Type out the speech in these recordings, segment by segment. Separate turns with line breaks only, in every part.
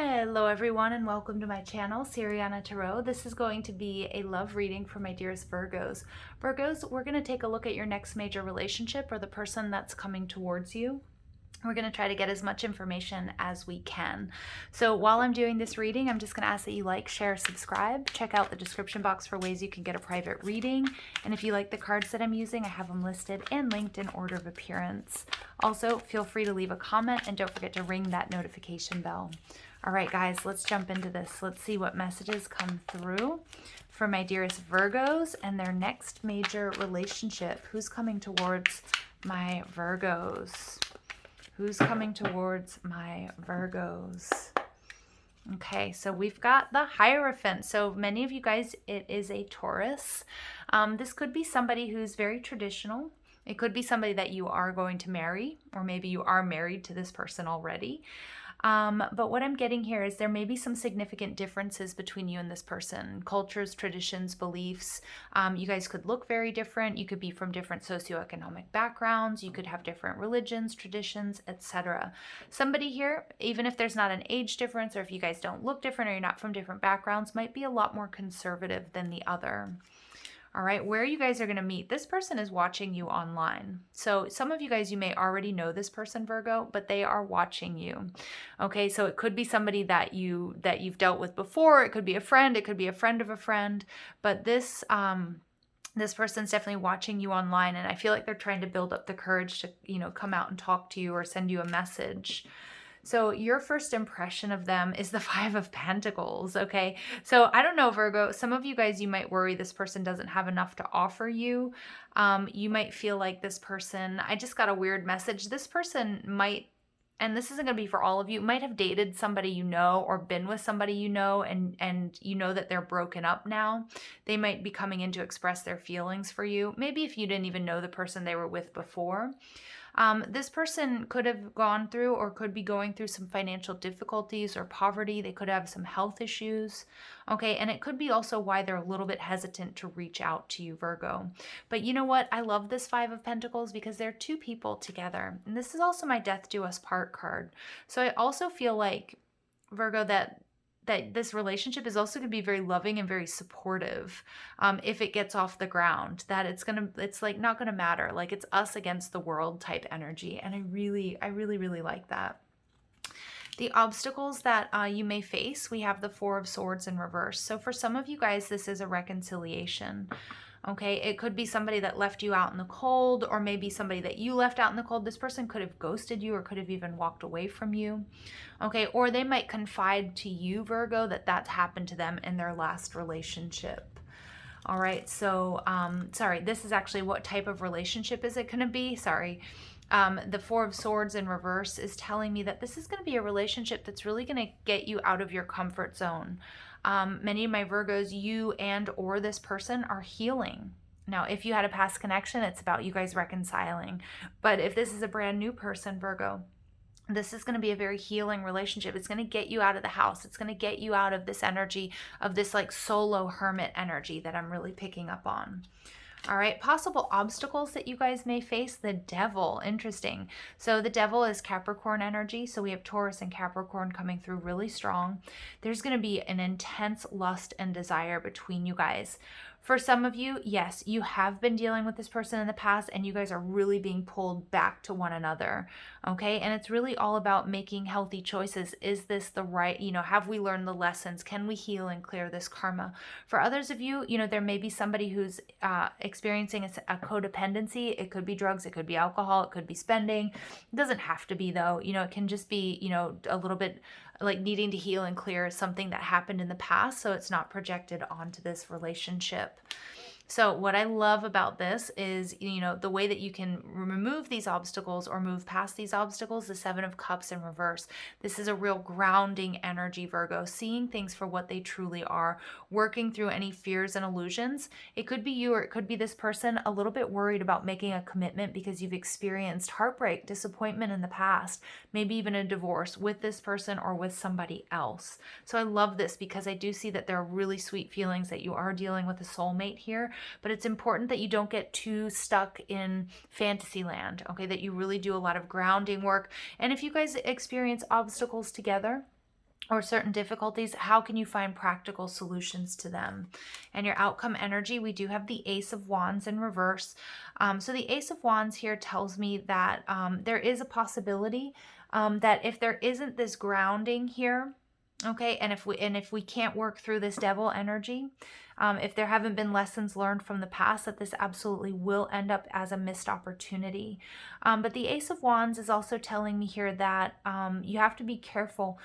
Hello everyone and welcome to my channel, Siriana Tarot. This is going to be a love reading for my dearest Virgos. Virgos, we're going to take a look at your next major relationship or the person that's coming towards you. We're going to try to get as much information as we can. So while I'm doing this reading, I'm just going to ask that you like, share, subscribe. Check out the description box for ways you can get a private reading. And if you like the cards that I'm using, I have them listed and linked in order of appearance. Also, feel free to leave a comment and don't forget to ring that notification bell. All right, guys, let's jump into this. Let's see what messages come through for my dearest Virgos and their next major relationship. Who's coming towards my Virgos? Who's coming towards my Virgos? Okay, so we've got the Hierophant. So many of you guys, it is a Taurus. This could be somebody who's very traditional. It could be somebody that you are going to marry, or maybe you are married to this person already. But what I'm getting here is there may be some significant differences between you and this person. Cultures, traditions, beliefs. You guys could look very different. You could be from different socioeconomic backgrounds. You could have different religions, traditions, etc. Somebody here, even if there's not an age difference, or if you guys don't look different or you're not from different backgrounds, might be a lot more conservative than the other. All right, where you guys are going to meet, this person is watching you online. So some of you guys, you may already know this person, Virgo, but they are watching you. Okay, so it could be somebody that you've dealt with before. It could be a friend. It could be a friend of a friend. But this person's definitely watching you online, and I feel like they're trying to build up the courage to, come out and talk to you or send you a message. So your first impression of them is the Five of Pentacles, okay? So I don't know, Virgo, some of you guys, you might worry this person doesn't have enough to offer you. You might feel like this person, I just got a weird message. This person might, and this isn't going to be for all of you, might have dated somebody you know or been with somebody you know, and you know that they're broken up now. They might be coming in to express their feelings for you. Maybe if you didn't even know the person they were with before. This person could have gone through or could be going through some financial difficulties or poverty. They could have some health issues. Okay, and it could be also why they're a little bit hesitant to reach out to you, Virgo. But you know what? I love this Five of Pentacles because they're two people together. And this is also my Death Do Us Part card. So I also feel like, Virgo, that this relationship is also going to be very loving and very supportive if it gets off the ground, that it's like not going to matter, like it's us against the world type energy. And I really like that. The obstacles that you may face, we have the Four of Swords in reverse. So for some of you guys, this is a reconciliation. Okay, it could be somebody that left you out in the cold, or maybe somebody that you left out in the cold. This person could have ghosted you or could have even walked away from you. Okay, or they might confide to you, Virgo, that that's happened to them in their last relationship. All right, so, sorry, this is actually what type of relationship is it going to be? Sorry. The Four of Swords in reverse is telling me that this is going to be a relationship that's really going to get you out of your comfort zone. Many of my Virgos, you and or this person are healing. Now, if you had a past connection, it's about you guys reconciling. But if this is a brand new person, Virgo, this is going to be a very healing relationship. It's going to get you out of the house. It's going to get you out of this energy of this like solo hermit energy that I'm really picking up on. All right, possible obstacles that you guys may face. The Devil, interesting. So the Devil is Capricorn energy. So we have Taurus and Capricorn coming through really strong. There's going to be an intense lust and desire between you guys. For some of you, yes, you have been dealing with this person in the past and you guys are really being pulled back to one another, okay? And it's really all about making healthy choices. Is this the right, have we learned the lessons? Can we heal and clear this karma? For others of you, there may be somebody who's experiencing a codependency. It could be drugs, it could be alcohol, it could be spending. It doesn't have to be though, it can just be, a little bit like needing to heal and clear something that happened in the past, so it's not projected onto this relationship. So what I love about this is, the way that you can remove these obstacles or move past these obstacles, the Seven of Cups in reverse. This is a real grounding energy, Virgo, seeing things for what they truly are, working through any fears and illusions. It could be you or it could be this person a little bit worried about making a commitment because you've experienced heartbreak, disappointment in the past, maybe even a divorce with this person or with somebody else. So I love this because I do see that there are really sweet feelings that you are dealing with a soulmate here. But it's important that you don't get too stuck in fantasy land, okay? That you really do a lot of grounding work. And if you guys experience obstacles together, or certain difficulties, how can you find practical solutions to them? And your outcome energy, we do have the Ace of Wands in reverse. So the Ace of Wands here tells me that there is a possibility that if there isn't this grounding here, okay, and if we can't work through this devil energy, if there haven't been lessons learned from the past, that this absolutely will end up as a missed opportunity. But the Ace of Wands is also telling me here that you have to be careful,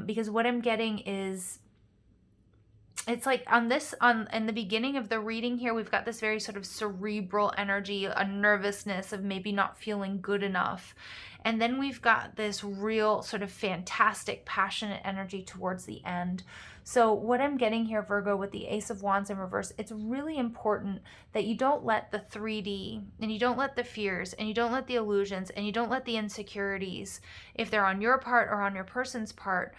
because what I'm getting is, it's like in the beginning of the reading here, we've got this very sort of cerebral energy, a nervousness of maybe not feeling good enough. And then we've got this real sort of fantastic, passionate energy towards the end. So what I'm getting here, Virgo, with the Ace of Wands in reverse, it's really important that you don't let the 3D, and you don't let the fears, and you don't let the illusions, and you don't let the insecurities, if they're on your part or on your person's part,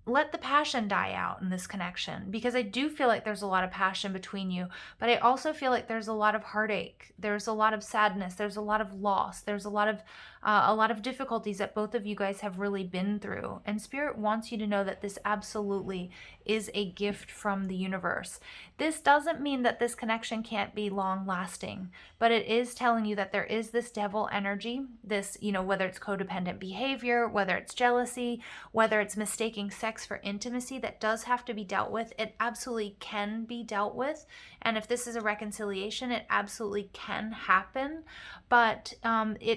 let the passion die out in this connection, because I do feel like there's a lot of passion between you, but I also feel like there's a lot of heartache, there's a lot of sadness, there's a lot of loss, there's a lot of difficulties that both of you guys have really been through. And Spirit wants you to know that this absolutely is a gift from the universe. This doesn't mean that this connection can't be long lasting, but it is telling you that there is this devil energy, this, whether it's codependent behavior, whether it's jealousy, whether it's mistaking sex for intimacy, that does have to be dealt with. It absolutely can be dealt with. And if this is a reconciliation, it absolutely can happen. But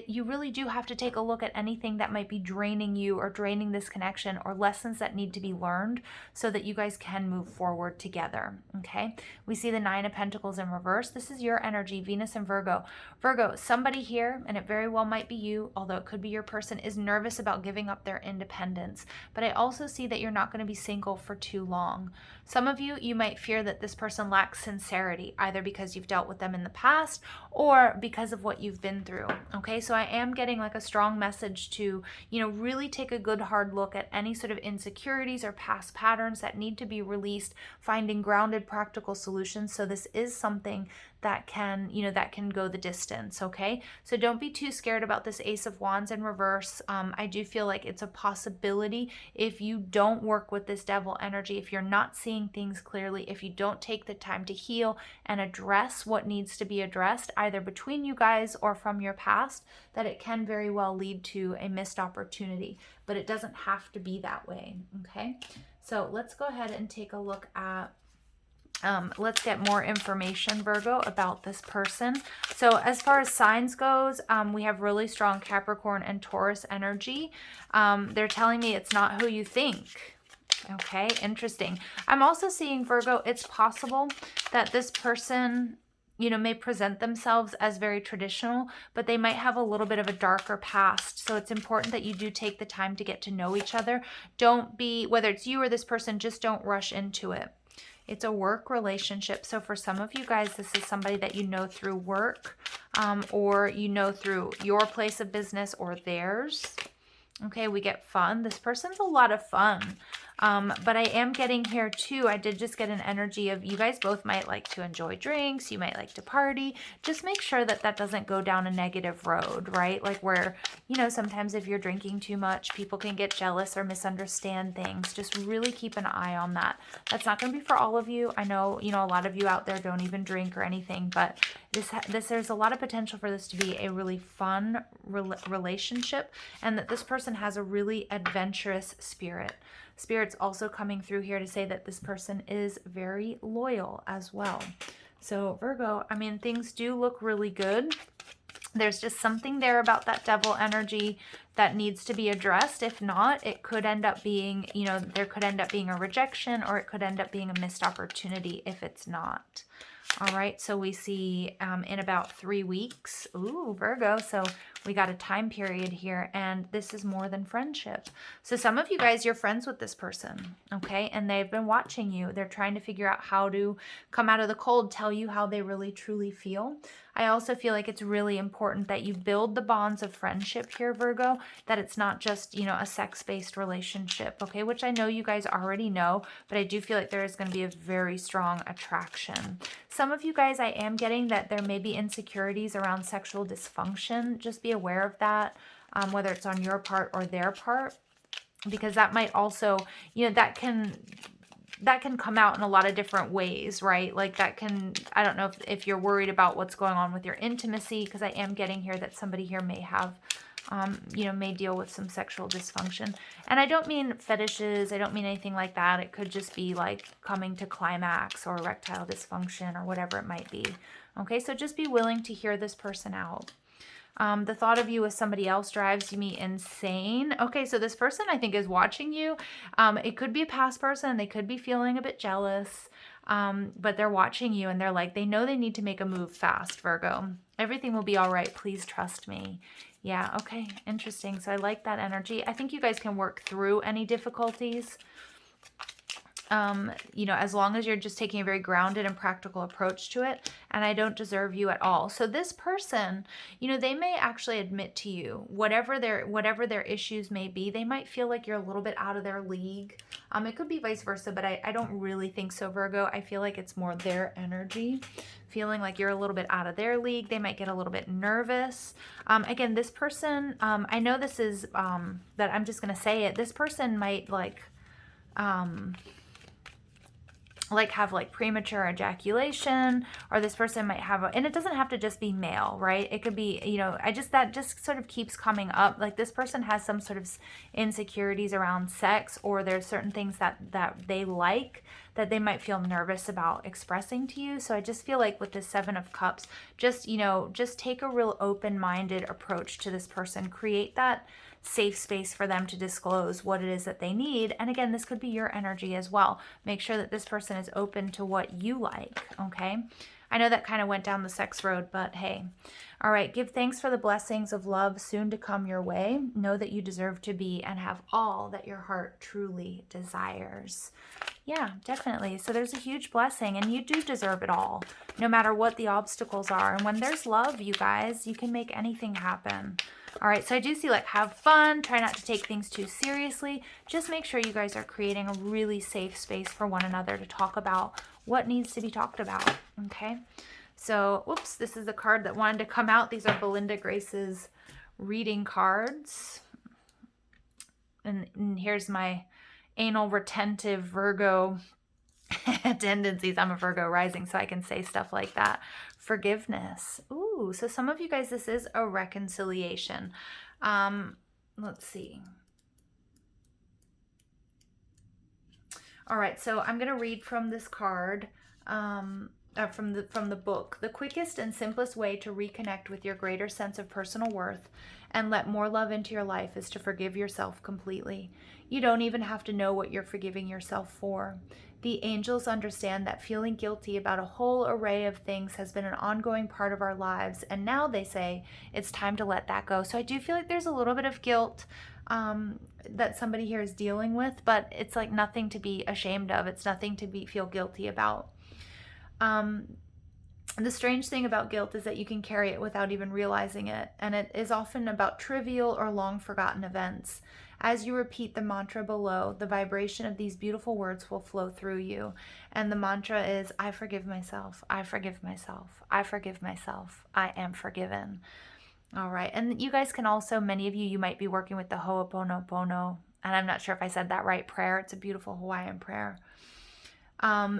you really do have to take a look at anything that might be draining you or draining this connection, or lessons that need to be learned so that you guys can move forward together. Okay. We see the Nine of Pentacles in reverse. This is your energy, Venus and Virgo. Virgo, somebody here, and it very well might be you, although it could be your person, is nervous about giving up their independence. But I also see that you're not going to be single for too long. Some of you might fear that this person lacks sincerity, either because you've dealt with them in the past or because of what you've been through. Okay, so I am getting like a strong message to, really take a good hard look at any sort of insecurities or past patterns that need to be released, finding grounded practical solutions. So this is something that can, that can go the distance. Okay, so don't be too scared about this Ace of Wands in reverse. I do feel like it's a possibility if you don't work with this devil energy, if you're not seeing things clearly, if you don't take the time to heal and address what needs to be addressed, either between you guys or from your past, that it can very well lead to a missed opportunity. But it doesn't have to be that way. Okay, so let's go ahead and take a look at let's get more information, Virgo, about this person. So as far as signs goes, we have really strong Capricorn and Taurus energy. They're telling me it's not who you think. Okay, interesting. I'm also seeing, Virgo, it's possible that this person, may present themselves as very traditional, but they might have a little bit of a darker past. So it's important that you do take the time to get to know each other. Don't be, whether it's you or this person, just don't rush into it. It's a work relationship. So for some of you guys, this is somebody that you know through work, or through your place of business or theirs. Okay, we get fun. This person's a lot of fun. But I am getting here too, I did just get an energy of you guys both might like to enjoy drinks, you might like to party. Just make sure that that doesn't go down a negative road, right? Like where, sometimes if you're drinking too much, people can get jealous or misunderstand things. Just really keep an eye on that. That's not going to be for all of you. I know, a lot of you out there don't even drink or anything, but there's a lot of potential for this to be a really fun relationship, and that this person has a really adventurous spirit. Spirit's also coming through here to say that this person is very loyal as well. So Virgo, things do look really good. There's just something there about that devil energy that needs to be addressed. If not, it could end up being, there could end up being a rejection, or it could end up being a missed opportunity if it's not. All right, so we see in about 3 weeks, ooh, Virgo, so we got a time period here, and this is more than friendship. So some of you guys, you're friends with this person, okay, and they've been watching you. They're trying to figure out how to come out of the cold, tell you how they really truly feel. I also feel like it's really important that you build the bonds of friendship here, Virgo, that it's not just, a sex-based relationship, okay, which I know you guys already know, but I do feel like there is going to be a very strong attraction. Some of you guys, I am getting that there may be insecurities around sexual dysfunction. Just be aware of that, whether it's on your part or their part. because that might also, you know, that can come out in a lot of different ways, right? Like that can, I don't know if you're worried about what's going on with your intimacy, because I am getting here that somebody here may have, you know, may deal with some sexual dysfunction. And I don't mean fetishes. I don't mean anything like that. It could just be like coming to climax or erectile dysfunction or whatever it might be. Okay, so just be willing to hear this person out. The thought of you with somebody else drives me insane. Okay, so this person I think is watching you. It could be a past person. They could be feeling a bit jealous, but they're watching you and they're like, they know they need to make a move fast, Virgo. Everything will be all right. Please trust me. Yeah, okay, interesting. So I like that energy. I think you guys can work through any difficulties. You know, as long as you're just taking a very grounded and practical approach to it, and I don't deserve you at all. So this person, you know, they may actually admit to you, whatever their issues may be, they might feel like you're a little bit out of their league. It could be vice versa, but I don't really think so, Virgo. I feel like it's more their energy, feeling like you're a little bit out of their league. They might get a little bit nervous. Again, this person, I know this is, that I'm just going to say it. This person might have like premature ejaculation, or this person might have and it doesn't have to just be male, right? It could be, you know, that just sort of keeps coming up. Like this person has some sort of insecurities around sex, or there's certain things that they like that they might feel nervous about expressing to you. So I just feel like with the 7 of Cups, just, you know, just take a real open-minded approach to this person. Create that safe space for them to disclose what it is that they need. And again, this could be your energy as well. Make sure that this person is open to what you like, okay? I know that kind of went down the sex road, but hey. All right, give thanks for the blessings of love soon to come your way. Know that you deserve to be and have all that your heart truly desires. Yeah, definitely. So there's a huge blessing, and you do deserve it all, no matter what the obstacles are. And when there's love, you guys, you can make anything happen. All right, so I do see like have fun, try not to take things too seriously. Just make sure you guys are creating a really safe space for one another to talk about what needs to be talked about, okay? So, whoops, this is the card that wanted to come out. These are Belinda Grace's reading cards. And here's my anal retentive Virgo tendencies. I'm a Virgo rising, so I can say stuff like that. Forgiveness. Ooh, so some of you guys, this is a reconciliation. Let's see. All right, so I'm going to read from this card, from the book. The quickest and simplest way to reconnect with your greater sense of personal worth and let more love into your life is to forgive yourself completely. You don't even have to know what you're forgiving yourself for. The angels understand that feeling guilty about a whole array of things has been an ongoing part of our lives, and now they say it's time to let that go. So I do feel like there's a little bit of guilt that somebody here is dealing with, but it's like nothing to be ashamed of. It's nothing to feel guilty about. The strange thing about guilt is that you can carry it without even realizing it, and it is often about trivial or long forgotten events. As you repeat the mantra below, the vibration of these beautiful words will flow through you. And the mantra is, I forgive myself, I forgive myself, I forgive myself, I am forgiven. All right, and you guys can also, many of you might be working with the Ho'oponopono, and I'm not sure if I said that right, prayer. It's a beautiful Hawaiian prayer.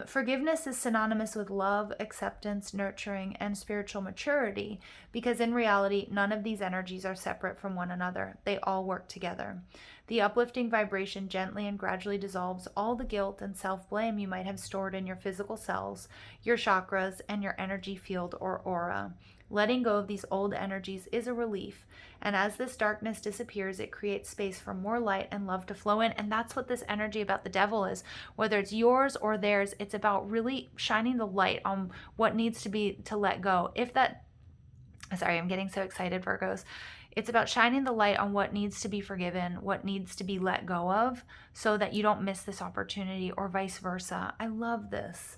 Forgiveness is synonymous with love, acceptance, nurturing, and spiritual maturity, because in reality, none of these energies are separate from one another. They all work together. The uplifting vibration gently and gradually dissolves all the guilt and self-blame you might have stored in your physical cells, your chakras, and your energy field or aura. Letting go of these old energies is a relief, and as this darkness disappears, it creates space for more light and love to flow in. And that's what this energy about the devil is. Whether it's yours or theirs, it's about really shining the light on what needs to let go. Sorry, I'm getting so excited, Virgos. It's about shining the light on what needs to be forgiven, what needs to be let go of, so that you don't miss this opportunity, or vice versa. I love this.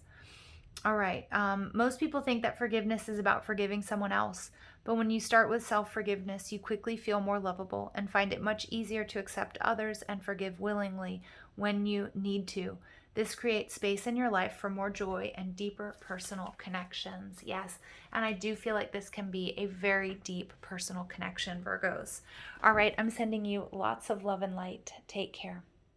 All right. Most people think that forgiveness is about forgiving someone else, but when you start with self-forgiveness, you quickly feel more lovable and find it much easier to accept others and forgive willingly when you need to. This creates space in your life for more joy and deeper personal connections. Yes, and I do feel like this can be a very deep personal connection, Virgos. All right, I'm sending you lots of love and light. Take care.